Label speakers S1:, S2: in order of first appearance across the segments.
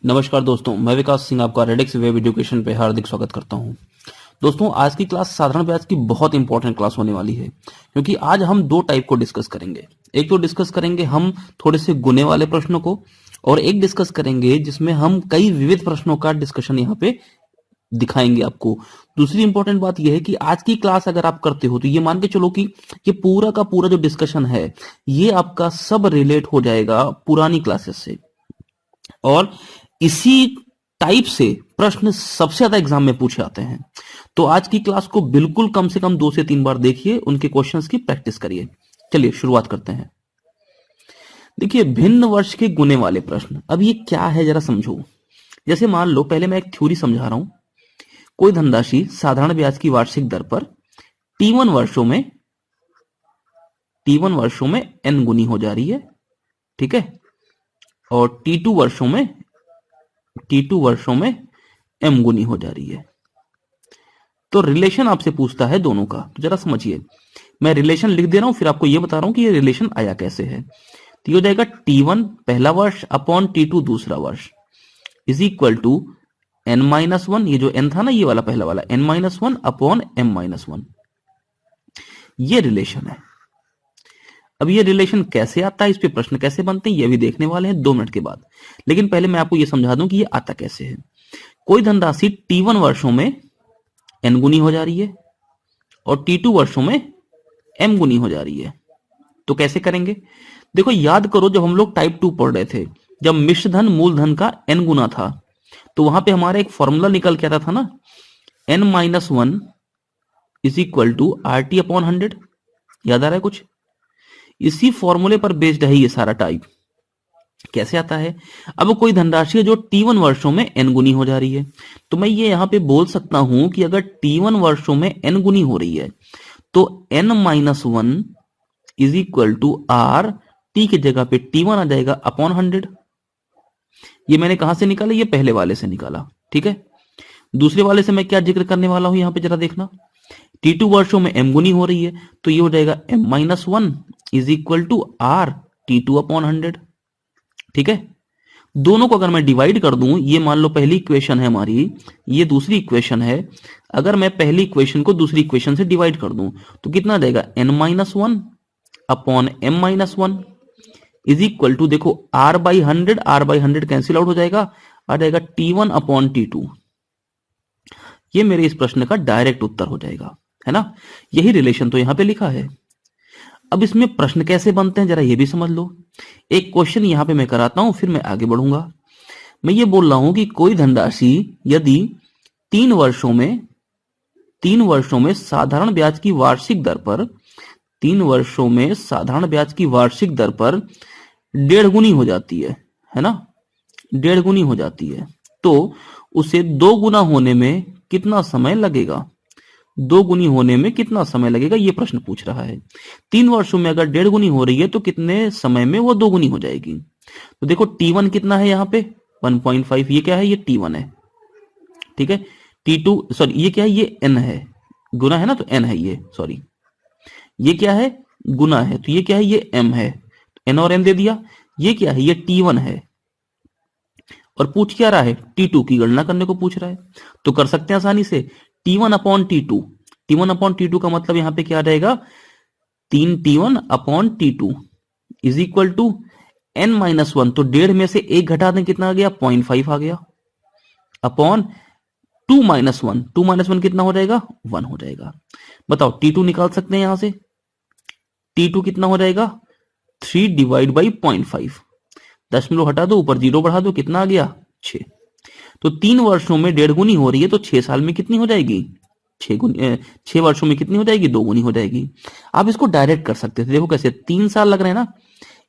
S1: नमस्कार दोस्तों, मैं विकास सिंह आपका रेडिक्स वेब एजुकेशन पे हार्दिक स्वागत करता हूं। दोस्तों, आज की क्लास साधारण ब्याज की बहुत इंपॉर्टेंट क्लास होने वाली है, क्योंकि आज हम दो टाइप को डिस्कस करेंगे। एक तो डिस्कस करेंगे हम थोड़े से गुने वाले प्रश्नों को, और एक डिस्कस करेंगे जिसमें हम कई विविध प्रश्नों का डिस्कशन यहाँ पे दिखाएंगे आपको। दूसरी इंपॉर्टेंट बात यह है कि आज की क्लास अगर आप करते हो तो ये मान के चलो कि ये पूरा का पूरा जो डिस्कशन है ये आपका सब रिलेट हो जाएगा पुरानी क्लासेस से, और इसी टाइप से प्रश्न सबसे ज्यादा एग्जाम में पूछे आते हैं। तो आज की क्लास को बिल्कुल कम से कम 2 से 3 बार देखिए, उनके क्वेश्चंस की प्रैक्टिस करिए। चलिए शुरुआत करते हैं। देखिए, भिन्न वर्ष के गुने वाले प्रश्न, अब ये क्या है जरा समझो। जैसे मान लो, पहले मैं एक थ्योरी समझा रहा हूं। कोई धनराशि साधारण ब्याज की वार्षिक दर पर T1 वर्षों में n गुनी हो जा रही है, ठीक है, और T2 वर्षों में m गुनी हो जा रही है। तो रिलेशन आपसे पूछता है दोनों का, तो जरा समझिए। मैं रिलेशन लिख दे रहा हूं, फिर आपको यह बता रहा हूं कि ये रिलेशन आया कैसे है। तो ये हो जाएगा T1 पहला वर्ष अपॉन T2 दूसरा वर्ष इज इक्वल टू n-1, ये जो n था ना, ये वाला पहला वाला, n-1 अपॉन m-1। ये रिलेशन है। अब ये रिलेशन कैसे आता है, इस पे प्रश्न कैसे बनते हैं, ये भी देखने वाले हैं 2 मिनट के बाद। लेकिन पहले मैं आपको ये समझा दूं कि ये आता कैसे है। कोई धनराशि T1 वर्षों में n गुनी हो जा रही है और T2 वर्षों में m गुनी हो जा रही है। तो कैसे करेंगे? देखो, याद करो, जब हम लोग टाइप 2 पढ़ रहे थे, जब मिश्र धन मूलधन का n गुना था, तो वहां पे हमारा एक फॉर्मूला निकल के आता था ना, n-1 is equal to RT upon 100। याद आ रहा है कुछ? इसी फॉर्मूले पर बेस्ड है ये सारा टाइप। कैसे आता है? अब कोई धनराशि है जो T1 वर्षों में n गुनी हो जा रही है, तो मैं ये यहां पे बोल सकता हूं कि अगर T1 वर्षों में n गुनी हो रही है तो n-1 is equal to R, T की जगह पे T1 आ जाएगा अपॉन 100। ये मैंने कहां से निकाला? ये पहले वाले से निकाला, ठीक है। दूसरे वाले से मैं क्या जिक्र करने वाला हूं, यहां पे जरा देखना। T2 वर्षों में m गुनी हो रही है, तो ये हो जाएगा m-1 is equal to R T2 upon 100, ठीक है। दोनों को अगर मैं डिवाइड कर दूं, ये मान लो पहली इक्वेशन है हमारी, ये दूसरी इक्वेशन है। अगर मैं पहली इक्वेशन को दूसरी इक्वेशन से डिवाइड कर दूं तो कितना आ जाएगा? n-1 upon m-1 is equal to, देखो, R बाई 100 कैंसिल आउट हो जाएगा, आ जाएगा T1 अपॉन T2। ये मेरे इस प्रश्न का डायरेक्ट उत्तर हो जाएगा, है ना। यही रिलेशन तो यहां पे लिखा है। अब इसमें प्रश्न कैसे बनते हैं जरा ये भी समझ लो। एक क्वेश्चन यहां पे मैं कराता हूं, फिर मैं आगे बढ़ूंगा। मैं ये बोल रहा हूं कि कोई धनराशि यदि 3 वर्षों में साधारण ब्याज की वार्षिक दर पर 3 वर्षों में साधारण ब्याज की वार्षिक दर पर 1.5 गुनी हो जाती है ना, 1.5 गुनी हो जाती है, तो उसे 2 गुना होने में कितना समय लगेगा? 2 गुनी होने में कितना समय लगेगा, ये प्रश्न पूछ रहा है। 3 वर्षों में अगर 1.5 गुनी हो रही है तो कितने समय में वो 2 गुनी हो जाएगी? तो देखो, T1 कितना है यहाँ पे? 1.5। ये क्या है? ये T1 है, ठीक है। T2, सॉरी, ये क्या है? ये n है, गुना है ना, तो n है ये, सॉरी, ये क्या है? गुना है, तो ये क्या है? ये m है, तो n और m दे दिया। ये क्या है? ये T1 है, और पूछ क्या रहा है? T2 की गणना करने को पूछ रहा है। तो कर सकते हैं आसानी से, T1 upon T2। T1 upon T2 का मतलब यहां पे क्या आ जाएगा? 3 T1 upon T2 is equal to n-1, तो 1.5 में से 1 घटा दें, कितना आ गया? 0.5 आ गया, अपॉन 2-1। 2-1 कितना हो जाएगा? 1 हो जाएगा। बताओ, T2 निकाल सकते हैं यहां से। T2 कितना हो जाएगा? 3 डिवाइड बाई 0.5, दशमलव हटा दो, ऊपर 0 बढ़ा दो, कितना आ गया? 6। तो 3 वर्षों में 1.5 गुनी हो रही है, तो 6 साल में कितनी हो जाएगी? 6 वर्षों में कितनी हो जाएगी? 2 गुनी हो जाएगी। आप इसको डायरेक्ट कर सकते थे। देखो कैसे, 3 साल लग रहे हैं ना,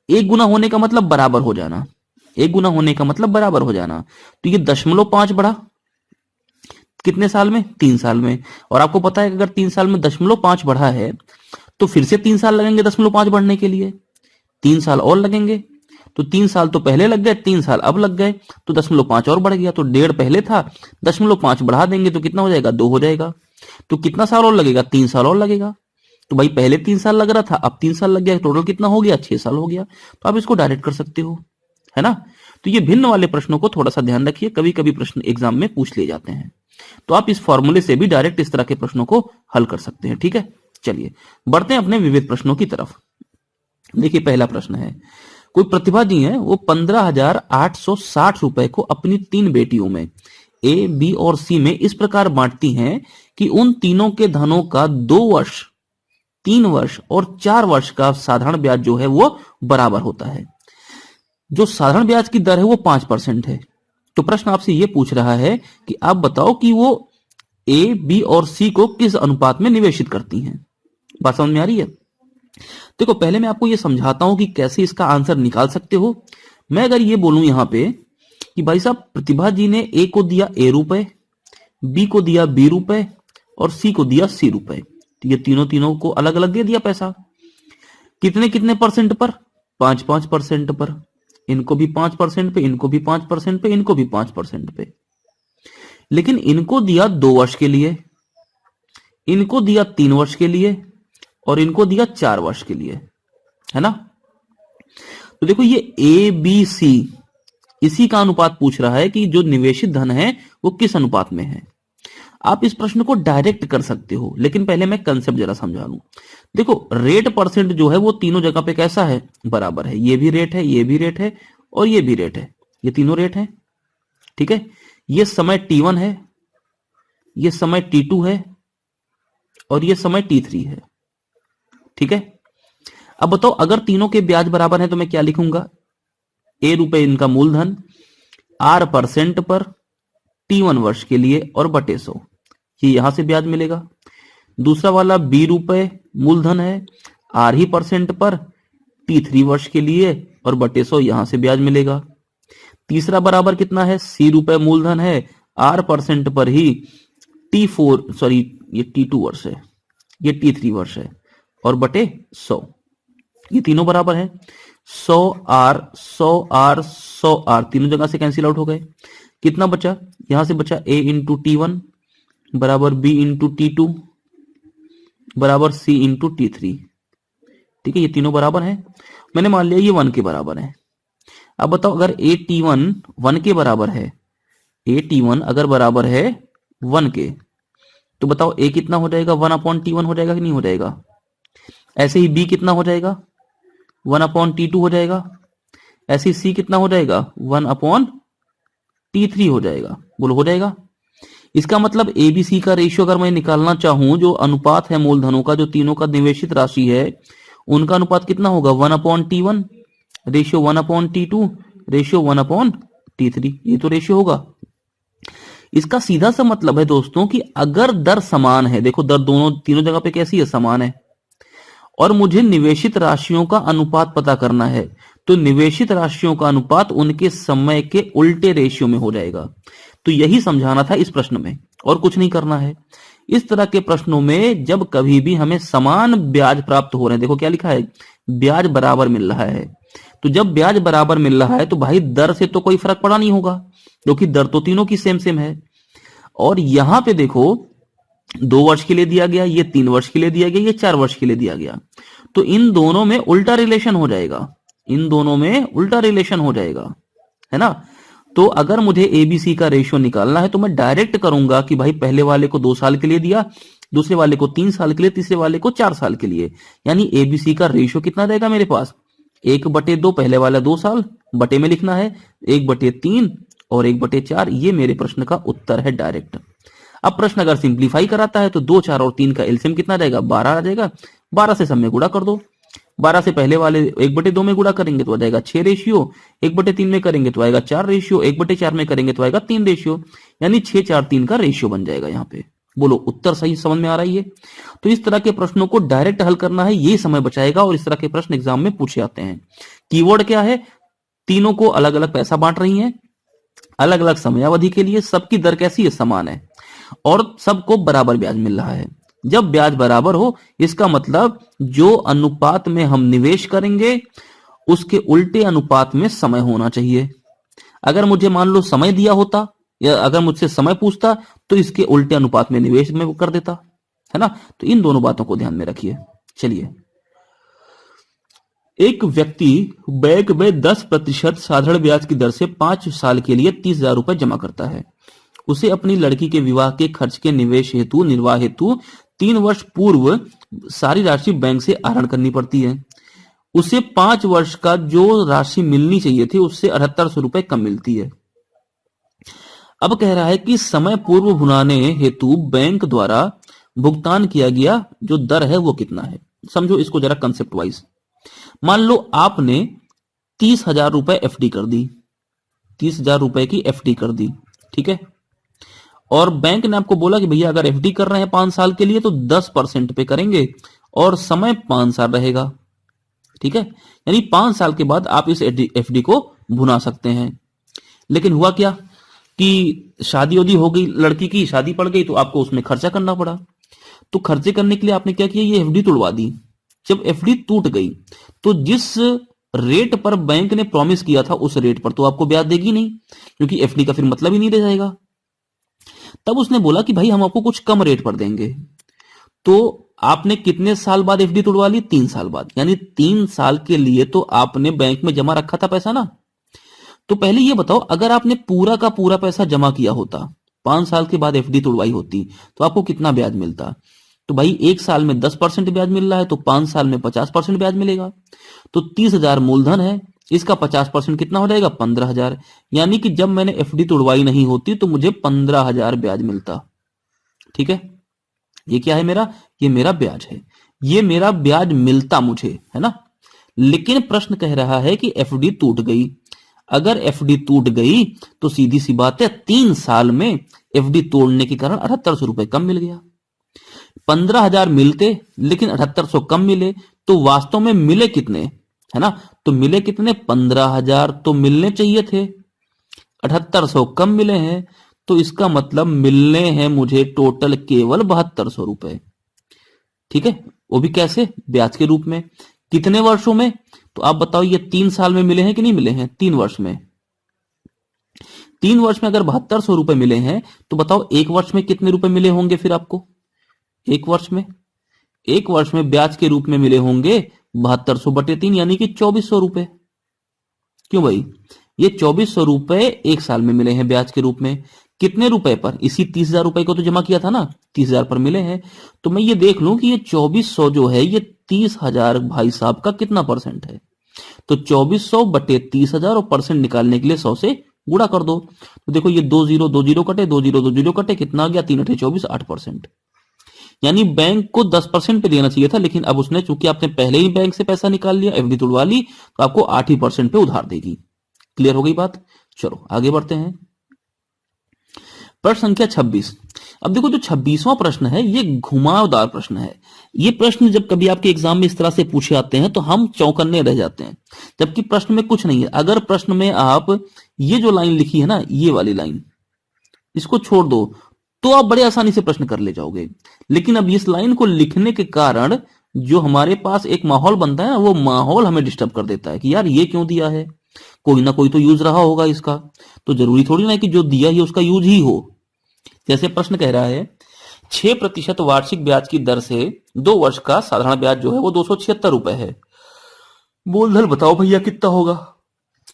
S1: 1 गुना होने का मतलब बराबर हो जाना, 1 गुना होने का मतलब बराबर हो जाना। तो ये 0.5 बढ़ा कितने साल में? 3 साल में। और आपको पता है कि अगर 3 साल में 0.5 बढ़ा है तो फिर से 3 साल लगेंगे 0.5 बढ़ने के लिए, 3 साल और लगेंगे। तो 3 साल तो पहले लग गए, 3 साल अब लग गए, तो 0.5 और बढ़ गया। तो 1.5 पहले था, 0.5 बढ़ा देंगे तो कितना हो जाएगा? 2 हो जाएगा। तो कितना साल और लगेगा? 3 साल और लगेगा। तो भाई पहले 3 साल लग रहा था, अब 3 साल लग गया, टोटल कितना हो गया? 6 साल हो गया। तो आप इसको डायरेक्ट कर सकते हो, है ना। तो ये भिन्न वाले प्रश्नों को थोड़ा सा ध्यान रखिए, कभी कभी प्रश्न एग्जाम में पूछ लिए जाते हैं। तो आप इस फॉर्मूले से भी डायरेक्ट इस तरह के प्रश्नों को हल कर सकते हैं। ठीक है, चलिए बढ़ते हैं अपने विविध प्रश्नों की तरफ। देखिए पहला प्रश्न है, कोई प्रतिभा जी है, वो 15,860 रुपए को अपनी 3 बेटियों में ए, बी और सी में इस प्रकार बांटती हैं कि उन तीनों के धनों का 2 वर्ष, 3 वर्ष और 4 वर्ष का साधारण ब्याज जो है वो बराबर होता है। जो साधारण ब्याज की दर है वो 5% है। तो प्रश्न आपसे ये पूछ रहा है कि आप बताओ कि वो ए, बी और सी को किस अनुपात में निवेशित करती हैं। बात समझ में आ रही है? देखो पहले मैं आपको ये समझाता हूं कि कैसे इसका आंसर निकाल सकते हो। मैं अगर ये बोलूं यहां पे कि भाई साहब प्रतिभा जी ने ए को दिया ए रुपए, बी को दिया बी रुपए और सी को दिया सी रुपए, तो ये तीनों को अलग अलग दे दिया पैसा। कितने कितने परसेंट पर? 5% पर। इनको भी 5% पे, इनको भी 5% पे, इनको भी 5% पे। लेकिन इनको दिया 2 वर्ष के लिए, इनको दिया 3 वर्ष के लिए और इनको दिया 4 वर्ष के लिए, है ना? तो देखो ये ए बी सी इसी का अनुपात पूछ रहा है कि जो निवेशित धन है वो किस अनुपात में है। आप इस प्रश्न को डायरेक्ट कर सकते हो, लेकिन पहले मैं कंसेप्ट जरा समझा लूं। देखो रेट परसेंट जो है वो तीनों जगह पे कैसा है? बराबर है। ये भी रेट है, ये भी रेट है और ये भी रेट है, ये तीनों रेट है। ठीक है, ये समय T1 है, ये समय T2 है और ये समय T3 है। ठीक है, अब बताओ अगर तीनों के ब्याज बराबर है तो मैं क्या लिखूंगा? ए रुपए इनका मूलधन, R% पर, T1 वर्ष के लिए और बटे 100, ये यहां से ब्याज मिलेगा। दूसरा वाला बी रुपए मूलधन है, R% पर, T3 वर्ष के लिए और बटे 100 यहां से ब्याज मिलेगा। तीसरा बराबर कितना है? सी रुपए मूलधन है, R% पर ही ये T2 वर्ष है, ये T3 वर्ष है और बटे 100, ये तीनों बराबर है। 100R 100R 100R तीनों जगह से कैंसिल आउट हो गए। कितना बचा? यहां से बचा A इंटू T1 बराबर B इंटू T2 बराबर C इंटू T3। ठीक है, ये तीनों बराबर हैं। मैंने मान लिया ये 1 के बराबर है। अब बताओ अगर AT1 1 के बराबर है, AT1 अगर बराबर है 1 के, तो बताओ A कितना हो जाएगा? 1/T1 हो जाएगा कि नहीं हो जाएगा? ऐसे ही B कितना हो जाएगा? 1/T2 हो जाएगा। ऐसे ही C कितना हो जाएगा? 1/T3 हो जाएगा। बोलो हो जाएगा? इसका मतलब ABC का रेशियो अगर मैं निकालना चाहूं, जो अनुपात है मूलधनों का, जो तीनों का निवेशित राशि है, उनका अनुपात कितना होगा? 1/T1 ratio 1/T2 ratio 1/T3, ये तो रेशियो होगा। इसका सीधा सा मतलब है दोस्तों कि अगर दर समान है, देखो दर तीनों जगह पे कैसी है? समान है, और मुझे निवेशित राशियों का अनुपात पता करना है, तो निवेशित राशियों का अनुपात उनके समय के उल्टे रेशियो में हो जाएगा। तो यही समझाना था इस प्रश्न में, और कुछ नहीं करना है। इस तरह के प्रश्नों में जब कभी भी हमें समान ब्याज प्राप्त हो रहे हैं, देखो क्या लिखा है? ब्याज बराबर मिल रहा है। तो जब ब्याज बराबर मिल रहा है तो भाई दर से तो कोई फर्क पड़ा नहीं होगा, क्योंकि दर तो तीनों की सेम सेम है। और यहां पे देखो 2 वर्ष के लिए दिया गया, ये 3 वर्ष के लिए दिया गया, ये 4 वर्ष के लिए दिया गया, तो इन दोनों में उल्टा रिलेशन हो जाएगा, इन दोनों में उल्टा रिलेशन हो जाएगा, है ना? तो अगर मुझे एबीसी का रेशियो निकालना है तो मैं डायरेक्ट करूंगा कि भाई पहले वाले को 2 साल के लिए दिया, दूसरे वाले को 3 साल के लिए, तीसरे वाले को 4 साल के लिए, यानी एबीसी का रेशियो कितना रहेगा मेरे पास? 1/2, पहले वाला 2 साल, बटे में लिखना है 1/3 और 1/4। ये मेरे प्रश्न का उत्तर है डायरेक्ट। अब प्रश्न अगर सिंप्लीफाई कराता है तो 2, 4 और 3 का एलसीएम कितना रहेगा? 12 आ जाएगा। 12 से सब में गुणा कर दो। 12 से पहले वाले 1/2 में गुणा करेंगे तो आ जाएगा 6 रेशियो, 1/3 में करेंगे तो आएगा 4 रेशियो, 1/4 में करेंगे तो आएगा 3 रेशियो, यानी 6, 4, 3 का रेशियो बन जाएगा यहाँ पे। बोलो उत्तर सही समझ में आ रही है? तो इस तरह के प्रश्नों को डायरेक्ट हल करना है, ये समय बचाएगा, और इस तरह के प्रश्न एग्जाम में पूछे जाते हैं। कीवर्ड क्या है? तीनों को अलग अलग पैसा बांट रही हैं, अलग अलग समयावधि के लिए, सबकी दर कैसी है? समान है, और सबको बराबर ब्याज मिल रहा है। जब ब्याज बराबर हो, इसका मतलब जो अनुपात में हम निवेश करेंगे उसके उल्टे अनुपात में समय होना चाहिए। अगर मुझे मान लो समय दिया होता, या अगर मुझसे समय पूछता, तो इसके उल्टे अनुपात में निवेश में कर देता, है ना? तो इन दोनों बातों को ध्यान में रखिए। चलिए एक व्यक्ति बैंक में 10% साधारण ब्याज की दर से 5 साल के लिए 30,000 रुपए जमा करता है। उसे अपनी लड़की के विवाह के खर्च के निवेश हेतु निर्वाह हेतु 3 वर्ष पूर्व सारी राशि बैंक से आहरण करनी पड़ती है। उसे 5 वर्ष का जो राशि मिलनी चाहिए थी उससे 7800 रुपए कम मिलती है। अब कह रहा है कि समय पूर्व भुनाने हेतु बैंक द्वारा भुगतान किया गया जो दर है वो कितना है। समझो इसको जरा कंसेप्ट वाइज। मान लो आपने 30,000 रुपए एफडी कर दी, 30,000 रुपए की एफडी कर दी, ठीक है। और बैंक ने आपको बोला कि भैया अगर एफडी कर रहे हैं 5 साल के लिए तो 10% पे करेंगे और समय 5 साल रहेगा, ठीक है। यानी 5 साल के बाद आप इस एफडी को भुना सकते हैं। लेकिन हुआ क्या कि शादी वादी हो गई, लड़की की शादी पड़ गई तो आपको उसमें खर्चा करना पड़ा। तो खर्चे करने के लिए आपने क्या किया, ये एफडी तोड़वा दी। जब एफडी टूट गई तो जिस रेट पर बैंक ने प्रॉमिस किया था उस रेट पर तो आपको ब्याज देगी नहीं, क्योंकि एफडी का फिर मतलब ही नहीं रह जाएगा। तब उसने बोला कि भाई हम आपको कुछ कम रेट पर देंगे। तो आपने कितने साल बाद एफडी तोड़वा ली, 3 साल बाद। यानी 3 साल के लिए तो आपने बैंक में जमा रखा था पैसा ना। तो पहले ये बताओ, अगर आपने पूरा का पूरा पैसा जमा किया होता, 5 साल के बाद एफडी तोड़वाई होती, तो आपको कितना ब्याज मिलता। तो भाई 1 साल में 10% ब्याज मिल रहा है तो 5 साल में 50% ब्याज मिलेगा। तो 30,000 मूलधन है, इसका 50% कितना हो जाएगा, 15,000। यानी कि जब मैंने एफडी तोड़वाई नहीं होती तो मुझे 15,000 ब्याज मिलता, ठीक है। ये क्या है मेरा, ये मेरा ब्याज है, ये मेरा ब्याज मिलता मुझे, है ना। लेकिन प्रश्न कह रहा है कि एफडी टूट गई। अगर एफडी टूट गई तो सीधी सी बात है 3 साल में एफडी तोड़ने के कारण 7800 रुपए कम मिल गया। 15,000 मिलते लेकिन 7800 कम मिले, तो वास्तव में मिले कितने, है ना। तो मिले कितने, 15,000 तो मिलने चाहिए थे, 7800 कम मिले हैं। तो इसका मतलब मिलने हैं मुझे टोटल केवल 7200 रुपए, ठीक है। वो भी कैसे, ब्याज के रूप में। कितने वर्षों में, तो आप बताओ ये 3 साल में मिले हैं कि नहीं मिले हैं, 3 वर्ष में। 3 वर्ष में अगर 7200 रुपए मिले हैं तो बताओ 1 वर्ष में कितने रुपए मिले होंगे फिर आपको। 1 वर्ष में ब्याज के रूप में मिले होंगे 7200 बटे 3 यानी कि 2400 रुपए। क्यों भाई, ये 2400 रुपए 1 साल में मिले हैं ब्याज के रूप में। कितने रुपए पर, इसी 30,000 रुपए को तो जमा किया था ना, 30,000 पर मिले हैं। तो मैं ये देख लूं कि ये 2400 जो है ये 30,000 भाई साहब का कितना परसेंट है। तो 2400 बटे 30,000 और परसेंट निकालने के लिए 100 से गुणा कर दो। तो देखो ये 2 जीरो 2 जीरो कटे, 2 जीरो 2 जीरो कटे, कितना आ गया, 3 अठे 24, 8%। यानी बैंक को 10% पे देना चाहिए था, लेकिन अब उसने, चूंकि आपने पहले ही बैंक से पैसा निकाल लिया, एफडी तुड़वा ली, तो आपको 8% पे उधार देगी। क्लियर हो गई बात। चलो आगे बढ़ते हैं। प्रश्न संख्या 26। अब देखो जो 26वां प्रश्न है ये घुमावदार प्रश्न है। ये प्रश्न जब कभी आपके एग्जाम में इस तरह से पूछे आते हैं तो हम चौंकन्ने रह जाते हैं, जबकि प्रश्न में कुछ नहीं है। अगर प्रश्न में आप ये जो लाइन लिखी है ना, ये वाली लाइन, इसको छोड़ दो तो आप बड़े आसानी से प्रश्न कर ले जाओगे। लेकिन अब इस लाइन को लिखने के कारण जो हमारे पास एक माहौल बनता है ना, वो माहौल हमें डिस्टर्ब कर देता है कि यार ये क्यों दिया है, कोई ना कोई तो यूज रहा होगा इसका। तो जरूरी थोड़ी ना है कि जो दिया ही उसका यूज ही हो। जैसे प्रश्न कह रहा है 6% वार्षिक ब्याज की दर से 2 वर्ष का साधारण ब्याज जो है वो 276 रुपए है। मूलधन बताओ भैया कितना होगा।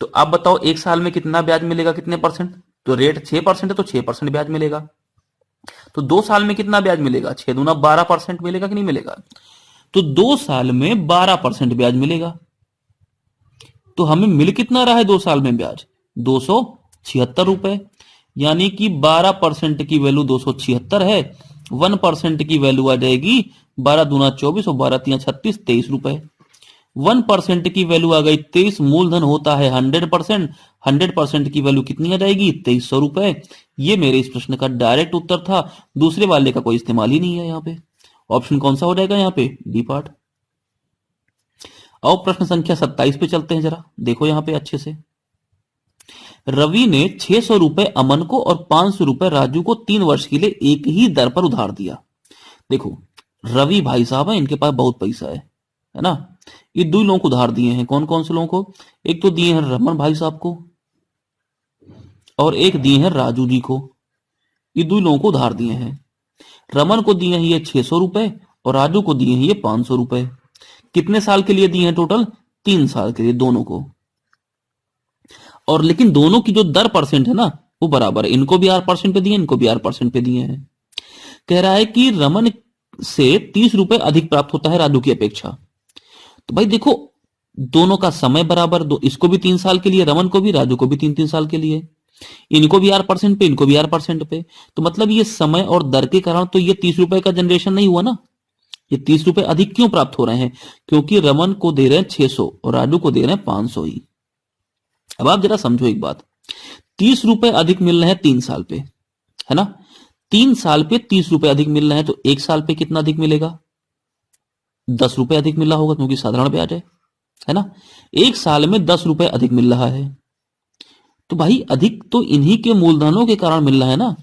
S1: तो आप बताओ 1 साल में कितना ब्याज मिलेगा, कितने परसेंट। तो रेट 6% है तो 6% ब्याज मिलेगा। तो 2 साल में कितना ब्याज मिलेगा, 6 दूना 12% मिलेगा कि नहीं मिलेगा। तो 2 साल में 12% ब्याज मिलेगा। तो हमें मिल कितना रहा है 2 साल में ब्याज, 276 रुपए। यानी कि 12% की वैल्यू 276 है, 1% की वैल्यू आ जाएगी 12 दूना 24 और 12 तीन 36, 23 रुपए। 1% की वैल्यू आ गई 23, मूलधन होता है 100%, 100% की वैल्यू कितनी आ जाएगी, 2300 रुपए। ये मेरे इस प्रश्न का डायरेक्ट उत्तर था, दूसरे वाले का कोई इस्तेमाल ही नहीं है यहाँ पे। ऑप्शन कौन सा हो जाएगा यहाँ पे, डी पार्ट। और प्रश्न संख्या 27 पे चलते हैं, जरा देखो यहां पे अच्छे से। रवि ने 600 रुपए अमन को और 500 रुपए राजू को 3 वर्ष के लिए एक ही दर पर उधार दिया। देखो रवि भाई साहब है, इनके पास बहुत पैसा है ना। ये 2 लोगों को उधार दिए हैं। कौन कौन से लोगों को, एक तो दिए हैं रमन भाई साहब को और एक दिए हैं राजू जी को। ये 2 लोगों को उधार दिए हैं। रमन को दिए हैं ये 600 रुपए और राजू को दिए हैं ये 500 रुपए। कितने साल के लिए दिए हैं टोटल, 3 साल के लिए दोनों को। और लेकिन दोनों की जो दर परसेंट है ना वो बराबर है, इनको भी 8% पे दिए, इनको भी 8% पे दिए हैं। कह रहा है कि रमन से 30 रुपए अधिक प्राप्त होता है राजू की अपेक्षा। तो भाई देखो, दोनों का समय बराबर, दो इसको भी 3 साल के लिए, रमन को भी, राजू को भी 3-3 साल के लिए, इनको भी 8% पे, इनको भी 8% पे। तो मतलब ये समय और दर के कारण तो ये 30 रुपए का जनरेशन नहीं हुआ ना। ये 30 रुपए अधिक क्यों प्राप्त हो रहे हैं? क्योंकि रमन को दे रहे हैं 600 और राजू को दे रहे हैं 500 ही। अब आप जरा समझो एक बात, 30 रुपए अधिक मिल रहे हैं 3 साल पे, है ना? 3 साल पे 30 रुपए अधिक मिल रहे हैं, तो 1 साल पे कितना अधिक मिलेगा? 10 रुपए अधिक मिल रहा होगा, क्योंकि साधारण ब्याज है ना? 1 साल में 10 रुपए अधिक मिल रहा है। तो भाई अधिक तो इन्हीं के मूलधनों के कारण मिल रहा है ना।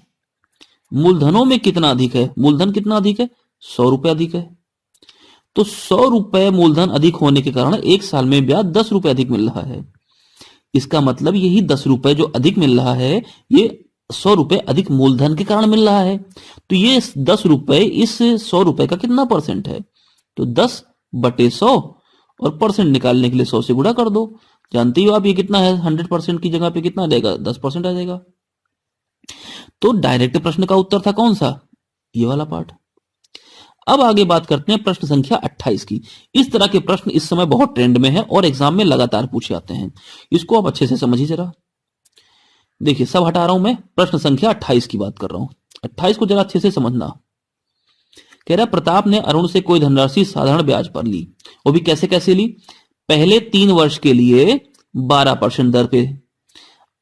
S1: मूलधनों में कितना अधिक है? मूलधन कितना अधिक है? 100 रुपए अधिक है। तो 100 रुपए मूलधन अधिक होने के कारण 1 साल में ब्याज 10 रुपए अधिक मिल रहा है। इसका मतलब यही 10 रुपए जो अधिक मिल रहा है, ये 100 रुपए अधिक मूलधन के कारण मिल रहा है। तो ये 10 रुपए इस 100 रुपए का कितना परसेंट है? तो 10/100, और परसेंट निकालने के लिए 100 से गुणा कर दो। जानती हो आप ये कितना है? 100% की जगह पे कितना आ जाएगा? 10% आ जाएगा। तो डायरेक्ट प्रश्न का उत्तर था कौन सा? ये वाला पार्ट। अब आगे बात करते हैं प्रश्न संख्या 28 की। इस तरह के प्रश्न इस समय बहुत ट्रेंड में है और एग्जाम में लगातार पूछे जाते हैं। इसको आप अच्छे से समझिए जरा। देखिए, सब हटा रहा हूं मैं, प्रश्न संख्या 28 की बात कर रहा हूं। 28 को जरा अच्छे से समझना। कह रहा प्रताप ने अरुण से कोई धनराशि साधारण ब्याज पर ली। वो भी कैसे कैसे ली? पहले 3 वर्ष के लिए 12% दर पे,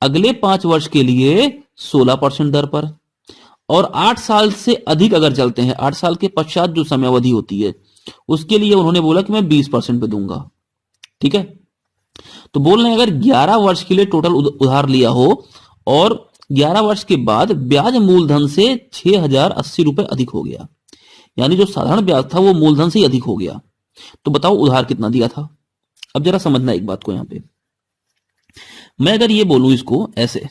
S1: अगले 5 वर्ष के लिए 16% दर पर, और 8 साल से अधिक अगर चलते हैं, 8 साल के पश्चात जो समय अवधि होती है उसके लिए उन्होंने बोला कि मैं 20% पे दूंगा। ठीक है? तो बोल रहे हैं अगर 11 वर्ष के लिए टोटल उधार लिया हो और 11 वर्ष के बाद ब्याज मूलधन से 6080 रुपए अधिक हो गया, यानी जो साधारण ब्याज था वो मूलधन से ही अधिक हो गया, तो बताओ उधार कितना दिया था? अब जरा समझना एक बात को। यहां पे मैं अगर ये बोलूं इसको ऐसे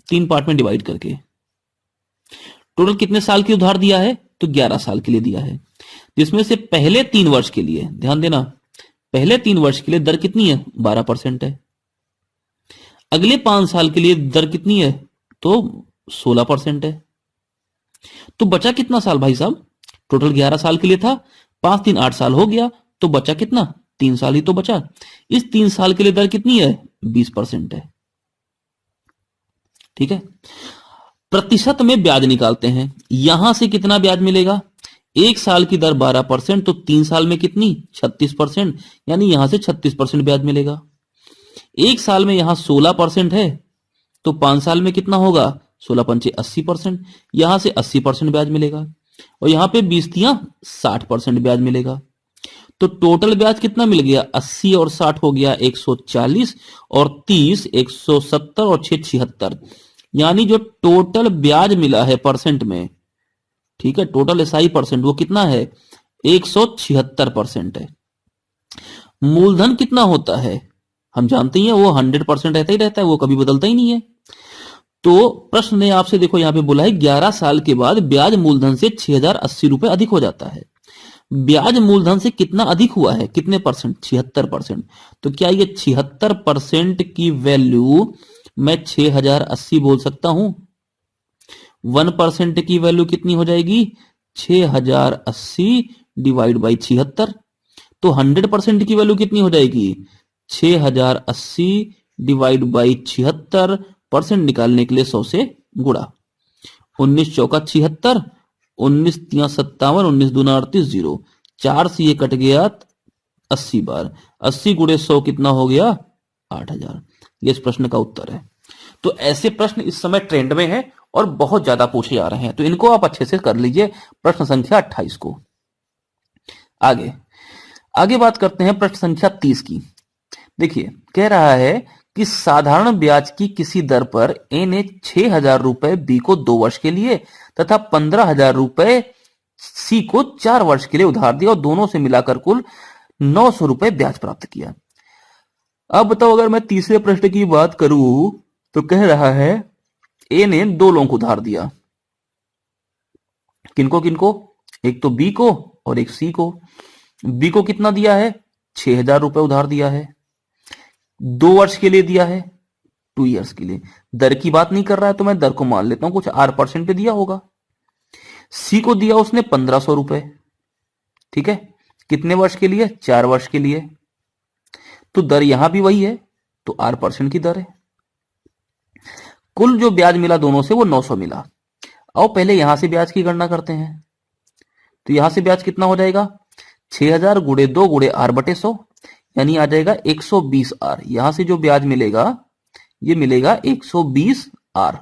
S1: 3 पार्ट में डिवाइड करके, टोटल कितने साल की उधार दिया है? तो 11 साल के लिए दिया है, जिसमें से पहले 3 वर्ष के लिए, ध्यान देना, पहले 3 वर्ष के लिए दर कितनी है? 12% है। अगले 5 साल के लिए दर कितनी है? तो 16% है। तो बचा कितना साल भाई साहब? टोटल 11 साल के लिए था, 5 3 8 साल हो गया, तो बचा कितना? 3 साल ही तो बचा। इस 3 साल के लिए दर कितनी है? 20% है। ठीक है? प्रतिशत में ब्याज निकालते हैं, यहां से कितना ब्याज मिलेगा? 1 साल की दर 12%, तो 3 साल में कितनी? 36%, यानी यहां से 36% ब्याज मिलेगा। 1 साल में यहां 16% है, तो 5 साल में कितना होगा? 16 पंचे 80%, यहां से 80% ब्याज मिलेगा, और यहां पे 20 तियां 60% ब्याज मिलेगा। तो टोटल ब्याज कितना मिल गया? 80 और 60 हो गया 140, और 30 170, और 6 76, यानी जो टोटल ब्याज मिला है परसेंट में, ठीक है, टोटल एसआई परसेंट, वो कितना है? 176% है। मूलधन कितना होता है? हम जानते ही हैं वो 100% रहता ही रहता है, वो कभी बदलता ही नहीं है। तो प्रश्न ने आपसे देखो यहां पे बोला है 11 साल के बाद ब्याज मूलधन से 6080 रुपए अधिक हो जाता है। ब्याज मूलधन से कितना अधिक हुआ है? कितने परसेंट? 76%। तो क्या ये 76% की वैल्यू मैं 6080 बोल सकता हूं? 1% की वैल्यू कितनी हो जाएगी? 6080 डिवाइड बाई 76। तो 100% की वैल्यू कितनी हो जाएगी? 6080 डिवाइड बाई 76, परसेंट निकालने के लिए 100 से गुणा। 19 चौका 76, 19 तिया 57, 19 दूना 38, 0, 4 से ये कट गया 80 बार, 80 गुणे 100 कितना हो गया? 8000। ये इस प्रश्न का उत्तर है। तो ऐसे प्रश्न इस समय ट्रेंड में है और बहुत ज्यादा पूछे जा रहे हैं, तो इनको आप अच्छे से कर लीजिए। प्रश्न संख्या 28 को। आगे आगे बात करते हैं प्रश्न संख्या 30 की। देखिए, कह रहा है कि साधारण ब्याज की किसी दर पर ए ने 6000 रुपए बी को 2 वर्ष के लिए तथा 15000 रुपए सी को 4 वर्ष के लिए उधार दिया, और दोनों से मिलाकर कुल 900 रुपए ब्याज प्राप्त किया। अब बताओ, अगर मैं तीसरे प्रश्न की बात करूं तो कह रहा है ए ने 2 लोगों को उधार दिया। किनको किनको? एक तो बी को और एक सी को। बी को कितना दिया है? 6000 रुपए उधार दिया है, 2 वर्ष के लिए दिया है, 2 years के लिए। दर की बात नहीं कर रहा है तो मैं दर को मान लेता हूं कुछ R% पे दिया होगा। सी को दिया उसने 1500 रुपए, ठीक है, कितने वर्ष के लिए? 4 वर्ष के लिए। तो दर यहां भी वही है, तो R% की दर है। कुल जो ब्याज मिला दोनों से वो 900 मिला। आओ पहले यहां से ब्याज की गणना करते हैं। तो यहां से ब्याज कितना हो जाएगा? 6000 गुणे 2 गुणे R/100, यानी आ जाएगा 120R। यहां से जो ब्याज मिलेगा ये मिलेगा 120R।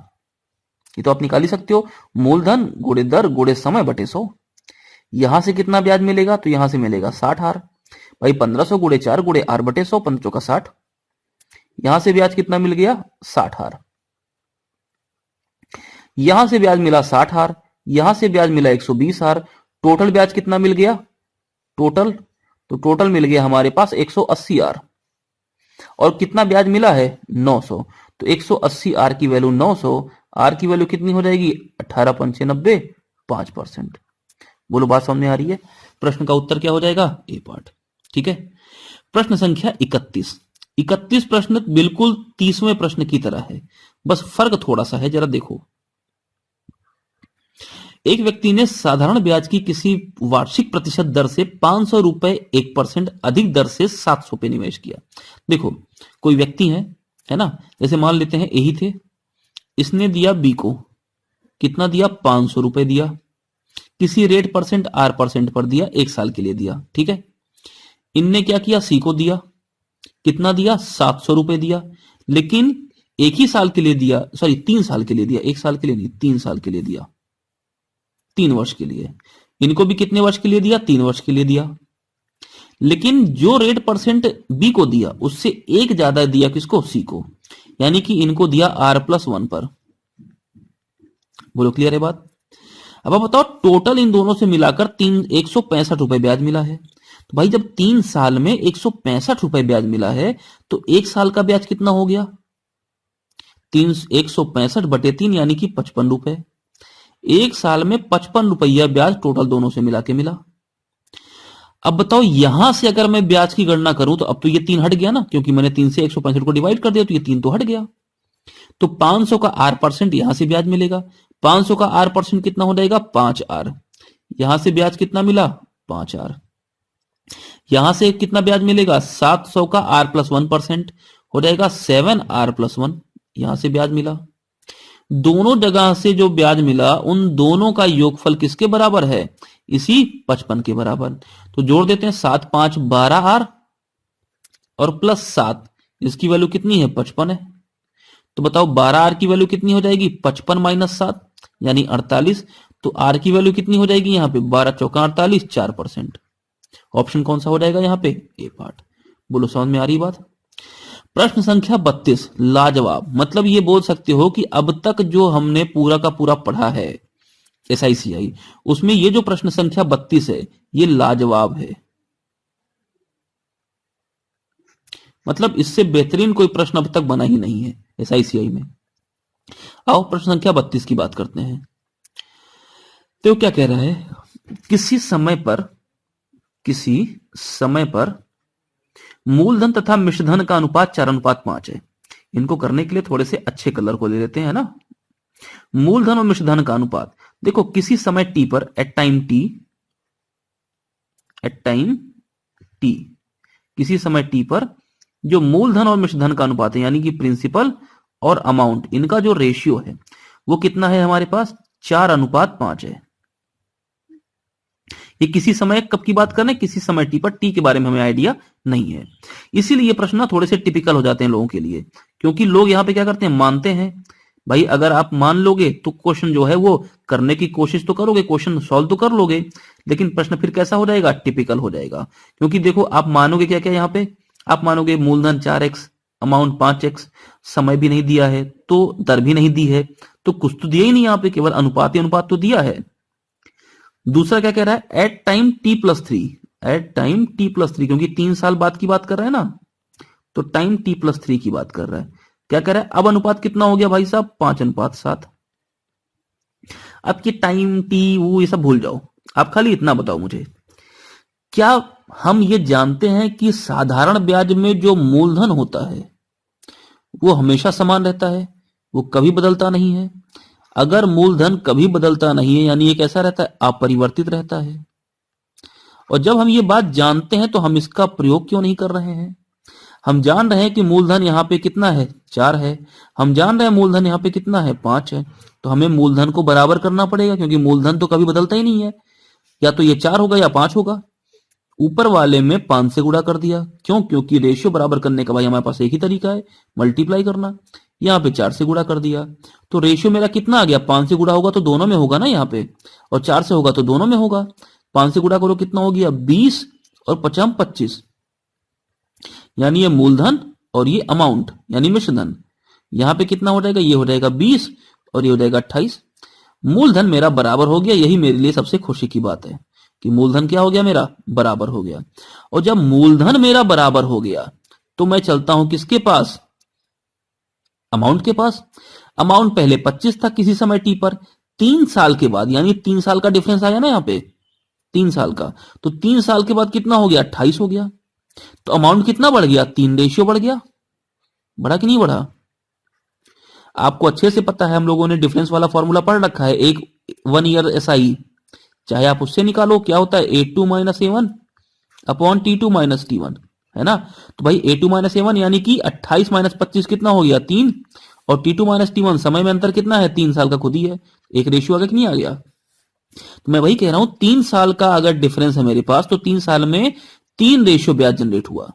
S1: ये तो आप निकाल ही सकते हो, मूलधन गुणे दर गुणे समय बटे 100। यहां से कितना ब्याज मिलेगा? तो यहां से मिलेगा 60R। भाई 1500 गुणे 4 गुणे R/100, 15 का 60। यहां से ब्याज कितना मिल गया? 60R। यहां से ब्याज मिला 60R, यहां से ब्याज मिला 120R। टोटल ब्याज कितना मिल गया? टोटल मिल गया हमारे पास 180R। और कितना ब्याज मिला है? 900। तो 180R की वैल्यू 900, R की वैल्यू कितनी हो जाएगी? 18×95, 5%। बोलो बात समझ में आ रही है? प्रश्न का उत्तर क्या हो जाएगा? ए पार्ट। ठीक है। प्रश्न संख्या 31। 31 प्रश्न बिल्कुल 30वें प्रश्न की तरह है, बस फर्क थोड़ा सा है, जरा देखो। एक व्यक्ति ने साधारण ब्याज की किसी वार्षिक प्रतिशत दर से 500 रुपए 1% अधिक दर से 700 पे निवेश किया। देखो, कोई व्यक्ति है ना, जैसे मान लेते हैं ए ही थे, इसने दिया बी को, कितना दिया? 500 रुपए दिया, किसी रेट परसेंट R% पर दिया, 1 साल के लिए दिया, ठीक है। इनने क्या किया? सी को दिया, कितना दिया? 700 रुपए दिया, लेकिन एक ही साल के लिए दिया, सॉरी 3 साल के लिए दिया, 1 साल के लिए नहीं, 3 साल के लिए दिया, 3 वर्ष के लिए। इनको भी कितने वर्ष के लिए दिया? 3 वर्ष के लिए दिया। लेकिन जो रेट परसेंट बी को दिया उससे एक ज्यादा दिया, किसको? सी को, यानी कि इनको दिया R+1 पर। बोलो क्लियर है बात? अब आप बताओ, टोटल इन दोनों से मिलाकर 165 रुपए ब्याज मिला है। तो भाई जब 3 साल में 165 रुपए ब्याज मिला है तो 1 साल का ब्याज कितना हो गया? 165/3 यानी कि 55 रुपए। 1 साल में 55 रुपया ब्याज टोटल दोनों से मिला के मिला। अब बताओ, यहां से अगर मैं ब्याज की गणना करूं तो अब तो ये 3 हट गया ना, क्योंकि मैंने 3 से 165 को डिवाइड कर दिया, तो ये 3 तो हट गया। तो 500 का R% यहां से ब्याज मिलेगा। 500 का R% कितना हो जाएगा? 5R। यहां से ब्याज कितना मिला? 5R। यहां से कितना ब्याज मिलेगा? 700 का R+1% हो जाएगा 7R+1। यहां से ब्याज मिला। दोनों जगह से जो ब्याज मिला उन दोनों का योगफल किसके बराबर है? इसी 55 के बराबर। तो जोड़ देते हैं, 7 5 12R और +7, इसकी वैल्यू कितनी है? 55 है। तो बताओ 12R की वैल्यू कितनी हो जाएगी? 55 - 7 यानी 48। तो R की वैल्यू कितनी हो जाएगी यहां पे? 12 चौका 48, 4%। ऑप्शन कौन सा हो जाएगा यहाँ पे? ए पार्ट। बोलो समझ में आ रही बात? प्रश्न संख्या 32 लाजवाब। मतलब ये बोल सकते हो कि अब तक जो हमने पूरा का पूरा पढ़ा है SICI, उसमें ये जो प्रश्न संख्या 32 है ये लाजवाब है। मतलब इससे बेहतरीन कोई प्रश्न अब तक बना ही नहीं है SICI में। आओ प्रश्न संख्या 32 की बात करते हैं। तो क्या कह रहा है? किसी समय पर मूलधन तथा मिश्रधन का अनुपात 4:5 है। इनको करने के लिए थोड़े से अच्छे कलर को ले लेते हैं ना। मूलधन और मिश्रधन का अनुपात, देखो किसी समय टी पर, एट टाइम टी, किसी समय टी पर जो मूलधन और मिश्रधन का अनुपात है, यानी कि प्रिंसिपल और अमाउंट, इनका जो रेशियो है वो कितना है हमारे पास? 4:5 है। ये किसी समय कब की बात कर रहे हैं? किसी समय टी पर। टी के बारे में हमें आइडिया नहीं है, इसीलिए ये प्रश्न ना थोड़े से टिपिकल हो जाते हैं लोगों के लिए। क्योंकि लोग यहां पे क्या करते हैं? मानते हैं। भाई अगर आप मान लोगे तो क्वेश्चन जो है वो करने की कोशिश तो करोगे, क्वेश्चन सॉल्व तो कर लोगे, लेकिन प्रश्न फिर कैसा हो जाएगा? टिपिकल हो जाएगा। क्योंकि देखो आप मानोगे क्या क्या यहाँ पे? आप मानोगे मूलधन 4x, अमाउंट 5x, समय भी नहीं दिया है, तो दर भी नहीं दी है, तो कुछ तो दिया ही नहीं यहाँ पे, केवल अनुपात ही अनुपात तो दिया है। दूसरा क्या कह रहा है? At time t+3, at time t+3, क्योंकि 3 साल बाद की बात कर रहा है ना, तो टाइम t+3 की बात कर रहा है। क्या कह रहा है? अब अनुपात कितना हो गया भाई साहब? 5:7। अब ये टाइम टी वो ये सब भूल जाओ, आप खाली इतना बताओ मुझे, क्या हम ये जानते हैं कि साधारण ब्याज में जो मूलधन होता है वो हमेशा समान रहता है, वो कभी बदलता नहीं है। अगर मूलधन कभी बदलता नहीं है यानी ये कैसा रहता है, अपरिवर्तित रहता है। और जब हम ये बात जानते हैं तो हम इसका प्रयोग क्यों नहीं कर रहे हैं? हम जान रहे हैं कि मूलधन यहाँ पे कितना है, 4 है। हम जान रहे हैं मूलधन यहाँ पे कितना है, 5 है। तो हमें मूलधन को बराबर करना पड़ेगा क्योंकि मूलधन तो कभी बदलता ही नहीं है। या तो ये 4 होगा या 5 होगा। ऊपर वाले में 5 से गुणा कर दिया, क्यों? क्योंकि रेशियो बराबर करने का भाई हमारे पास एक ही तरीका है, मल्टीप्लाई करना। यहाँ पे 4 से गुणा कर दिया, तो रेशियो मेरा कितना आ गया, 5 से गुणा होगा तो दोनों में होगा ना यहाँ पे, और 4 से होगा तो दोनों में होगा। 5 से गुणा करो कितना हो गया, 20, और 50 25, यानी ये मूलधन और ये अमाउंट यानी मिश्रधन। यहाँ पे कितना हो जाएगा, ये हो जाएगा 20 और ये हो जाएगा 28। मूलधन मेरा बराबर हो गया, यही मेरे लिए सबसे खुशी की बात है कि मूलधन क्या हो गया, मेरा बराबर हो गया। और जब मूलधन मेरा बराबर हो गया तो मैं चलता हूं किसके पास, अमाउंट के पास। अमाउंट पहले 25 था किसी समय टी पर, 3 साल के बाद यानी 3 साल का डिफरेंस आया ना यहाँ पे, 3 साल का, तो 3 साल के बाद कितना हो गया, 28 हो गया। तो अमाउंट कितना बढ़ गया, 3 रेशियो बढ़ गया। बढ़ा कि नहीं बढ़ा? आपको अच्छे से पता है, हम लोगों ने डिफरेंस वाला फॉर्मूला पढ़ रखा है, एक 1 ईयर एसआई, चाहे आप उससे निकालो, क्या होता है A2 minus A1 upon T2 minus T1, है ना। तो भाई A2 माइनस A1 यानी कि 28 माइनस 25 कितना हो गया, 3, और T2 माइनस T1 समय में अंतर कितना है, 3 साल का खुद ही है, एक रेशियो आ गया कि नहीं आ गया। तो मैं वही कह रहा हूं, 3 साल का अगर डिफरेंस है मेरे पास तो 3 साल में 3 रेशियो ब्याज जनरेट हुआ।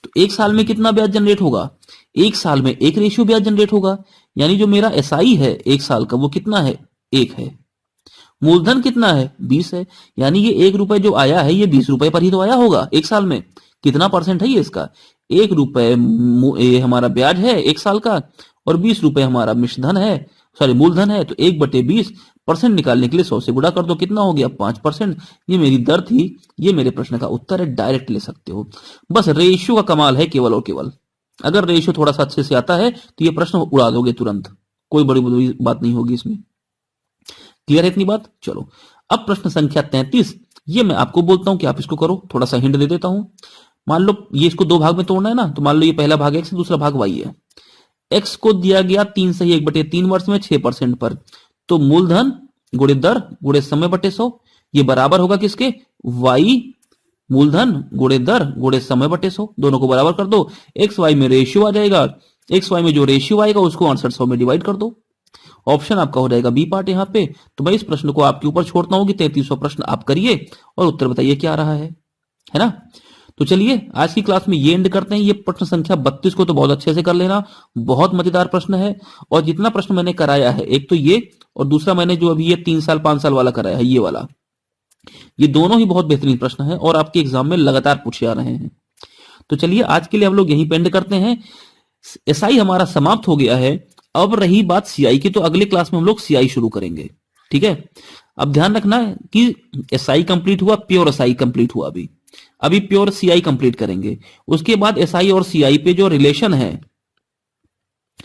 S1: तो एक साल में कितना ब्याज जनरेट होगा, एक साल में 1 रेशियो ब्याज जनरेट होगा। यानी जो मेरा एसआई है एक साल का वो कितना है, 1 है। मूलधन कितना है, 20 है। यानी ये 1 रुपए जो आया है ये 20 रुपए पर ही तो आया होगा एक साल में। कितना परसेंट है ये इसका, 1 रुपए ये हमारा ब्याज है 1 साल का, और 20 रुपए हमारा मिश्रधन है, सॉरी मूलधन है। तो 1/20 परसेंट निकालने के लिए 100 से गुणा कर दो, कितना हो गया, 5%। ये मेरी दर थी, ये मेरे प्रश्न का उत्तर है, डायरेक्ट ले सकते हो। बस रेशियो का कमाल है केवल और केवल। अगर रेशियो थोड़ा सा अच्छे से आता है तो ये प्रश्न उड़ा दोगे तुरंत, कोई बड़ी बड़ी बात नहीं होगी इसमें। क्लियर है इतनी बात? चलो अब प्रश्न संख्या 33, ये मैं आपको बोलता हूं कि आप इसको करो, थोड़ा सा हिंट दे देता हूं। मान लो ये इसको 2 भाग में तोड़ना है ना, तो मान लो ये पहला भाग एक्स है, दूसरा भाग वाई है। एक्स को दिया गया 3 से 1/3 वर्ष में 6% पर, तो मूलधन गुणे दर गुणे समय बटे 100, ये बराबर होगा किसके, वाई मूलधन गुणे दर गुणे समय बटे 100, दोनों को बराबर कर दो। एक्स वाई में रेशियो आ जाएगा, एक्स वाई में जो रेशियो आएगा उसको 6800 में डिवाइड कर दो। ऑप्शन आपका हो जाएगा बी पार्ट यहाँ पे। तो मैं इस प्रश्न को आपके ऊपर छोड़ता हूं कि 33वां प्रश्न आप करिए और उत्तर बताइए क्या रहा है ना। तो चलिए आज की क्लास में ये एंड करते हैं। ये प्रश्न संख्या 32 को तो बहुत अच्छे से कर लेना, बहुत मजेदार प्रश्न है। और जितना प्रश्न मैंने कराया है, एक तो ये और दूसरा मैंने जो अभी ये 3 साल 5 साल वाला कराया है, ये वाला, ये दोनों ही बहुत बेहतरीन प्रश्न है और आपके एग्जाम में लगातार पूछे आ रहे हैं। तो चलिए आज के लिए हम लोग यहीं पे एंड करते हैं। एसआई हमारा समाप्त हो गया है। अब रही बात सीआई की, तो अगले क्लास में हम लोग सीआई शुरू करेंगे, ठीक है। अब ध्यान रखना कि एसआई कंप्लीट हुआ, प्योर एसआई कंप्लीट हुआ, अभी प्योर सीआई कंप्लीट करेंगे। उसके बाद एसआई और सीआई पे जो रिलेशन है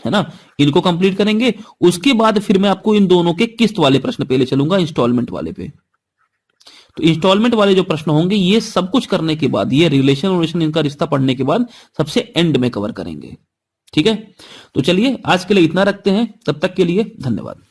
S1: ना, इनको कंप्लीट करेंगे। उसके बाद फिर मैं आपको इन दोनों के किस्त वाले प्रश्न पे ले चलूंगा, इंस्टॉलमेंट वाले पे। तो इंस्टॉलमेंट वाले जो प्रश्न होंगे ये सब कुछ करने के बाद, ये रिलेशन इनका रिश्ता पढ़ने के बाद सबसे एंड में कवर करेंगे, ठीक है। तो चलिए आज के लिए इतना रखते हैं, तब तक के लिए धन्यवाद।